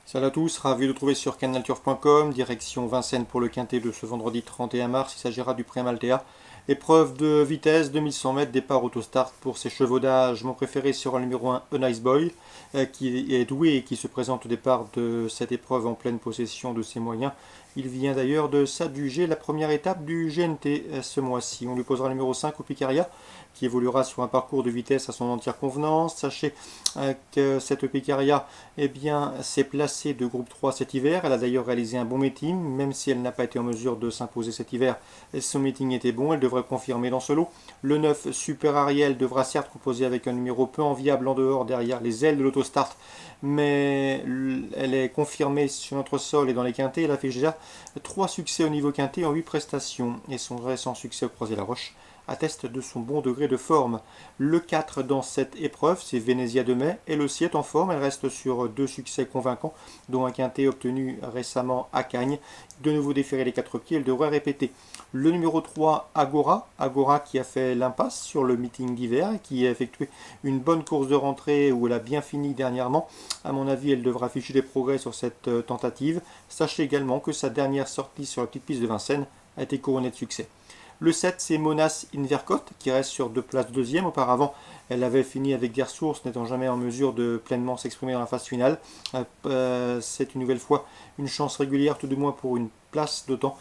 Salut à tous, ravi de vous trouver sur canalturf.com, direction Vincennes pour le quintet de ce vendredi 31 mars. Il s'agira du Prix Amaltea. Épreuve de vitesse, 2100 mètres, départ autostart pour ses chevaux d'âge. Mon préféré sera le numéro 1, A Nice Boy, qui est doué et qui se présente au départ de cette épreuve en pleine possession de ses moyens. Il vient d'ailleurs de s'adjuger la première étape du GNT ce mois-ci. On lui posera le numéro 5 au Picaria, qui évoluera sur un parcours de vitesse à son entière convenance. Sachez que cette Picaria s'est placée de groupe 3 cet hiver. Elle a d'ailleurs réalisé un bon meeting, même si elle n'a pas été en mesure de s'imposer cet hiver. Son meeting était bon, elle devrait confirmer dans ce lot. Le 9, Super Ariel, devra certes composer avec un numéro peu enviable en dehors, derrière les ailes de l'autostart, mais elle est confirmée sur notre sol et dans les quintets. Elle a fait déjà 3 succès au niveau quintet en 8 prestations, et son récent succès au Croisé-la-Roche atteste de son bon degré de forme. Le 4 dans cette épreuve, c'est Venezia de Mai. Elle aussi est en forme, elle reste sur 2 succès convaincants, dont un quintet obtenu récemment à Cagnes. De nouveau déféré les 4 pieds, elle devrait répéter. Le numéro 3, Agora. Agora qui a fait l'impasse sur le meeting d'hiver, qui a effectué une bonne course de rentrée où elle a bien fini dernièrement. À mon avis, elle devra afficher des progrès sur cette tentative. Sachez également que sa dernière sortie sur la petite piste de Vincennes a été couronnée de succès. Le 7, c'est Monas Invercote, qui reste sur 2 places deuxième. Auparavant, elle avait fini avec des ressources, n'étant jamais en mesure de pleinement s'exprimer dans la phase finale. C'est une nouvelle fois une chance régulière, tout de moins pour une place, d'autant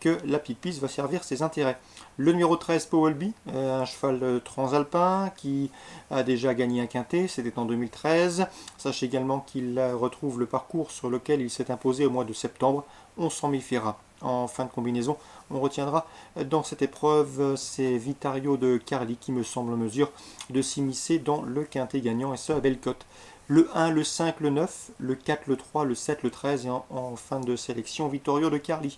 que la Pipis va servir ses intérêts. Le numéro 13, Powelby, un cheval transalpin qui a déjà gagné un quintet, c'était en 2013. Sachez également qu'il retrouve le parcours sur lequel il s'est imposé au mois de septembre, 1100 000 Ferrat. En fin de combinaison, on retiendra dans cette épreuve c'est Vitario de Carly qui me semble en mesure de s'immiscer dans le quintet gagnant, et ce à belle cote. Le 1, le 5, le 9, le 4, le 3, le 7, le 13 et en fin de sélection, Vittorio de Carly.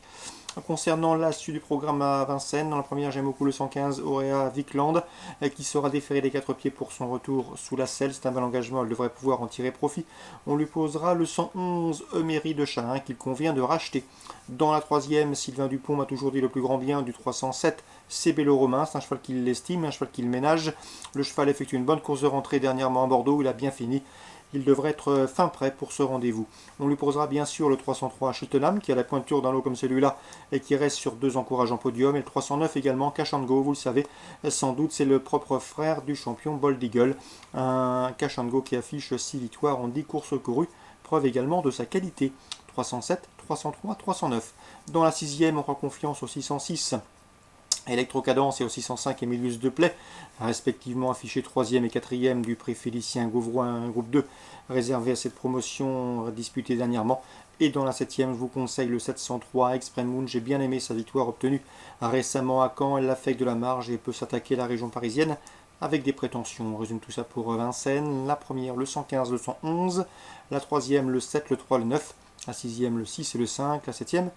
Concernant la suite du programme à Vincennes, dans la première j'aime beaucoup le 115 Auréa Vikland qui sera déféré des 4 pieds pour son retour sous la selle. C'est un bel engagement, elle devrait pouvoir en tirer profit. On lui posera le 111 Emery de Charin qu'il convient de racheter. Dans la troisième, Sylvain Dupont m'a toujours dit le plus grand bien du 307, c'est Bello Romain. C'est un cheval qu'il l'estime, un cheval qu'il ménage. Le cheval effectue une bonne course de rentrée dernièrement à Bordeaux, il a bien fini. Il devrait être fin prêt pour ce rendez-vous. On lui posera bien sûr le 303 Cheltenham, qui a la pointure d'un lot comme celui-là et qui reste sur 2 encourageants podiums. Et le 309 également, Cash and Go, vous le savez, sans doute c'est le propre frère du champion Bold Eagle. Un Cash and Go qui affiche 6 victoires en 10 courses courues, preuve également de sa qualité. 307, 303, 309. Dans la sixième, on aura confiance au 606. Electrocadence et au 605 Emilius Deplay, respectivement affichés 3e et 4e du prix Félicien Gauvroin, groupe 2, réservé à cette promotion disputée dernièrement. Et dans la 7e, je vous conseille le 703 Extreme Moon. J'ai bien aimé sa victoire obtenue récemment à Caen. Elle affecte de la marge et peut s'attaquer à la région parisienne avec des prétentions. On résume tout ça pour Vincennes. La première, le 115, le 111. La troisième, le 7, le 3, le 9. La 6e, le 6 et le 5. La 7e,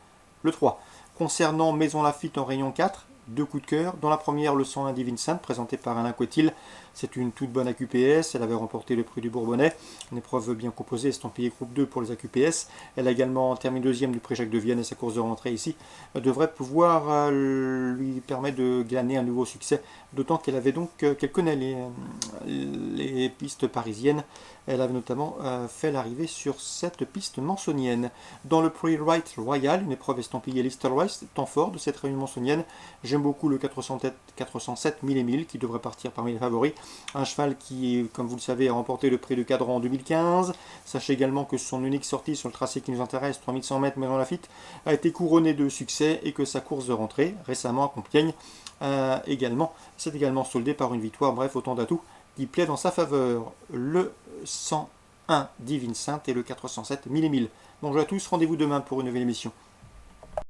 le 3. Concernant Maison Lafitte en rayon 4, 2 coups de cœur. Dans la première, le 101 Divincent, présenté par Alain Cotil. C'est une toute bonne AQPS. Elle avait remporté le prix du Bourbonnais. Une épreuve bien composée, estampillée groupe 2 pour les AQPS. Elle a également terminé deuxième du prix Jacques de Vienne, et sa course de rentrée ici devrait pouvoir lui permettre de glaner un nouveau succès. D'autant qu'elle connaît les pistes parisiennes. Elle avait notamment fait l'arrivée sur cette piste mansonienne. Dans le Prix Wright Royal, une épreuve estampillée Lister West, temps fort de cette réunion mansonienne. J'aime beaucoup le 407 1000 et 1000 qui devrait partir parmi les favoris. Un cheval qui, comme vous le savez, a remporté le prix de Cadran en 2015. Sachez également que son unique sortie sur le tracé qui nous intéresse, 3100 mètres Maison Lafitte, a été couronnée de succès et que sa course de rentrée, récemment à Compiègne, s'est également soldée par une victoire. Bref, autant d'atouts qui plaît dans sa faveur. Le 101 Divincent et le 407 1000 et 1000. Bonjour à tous, rendez-vous demain pour une nouvelle émission.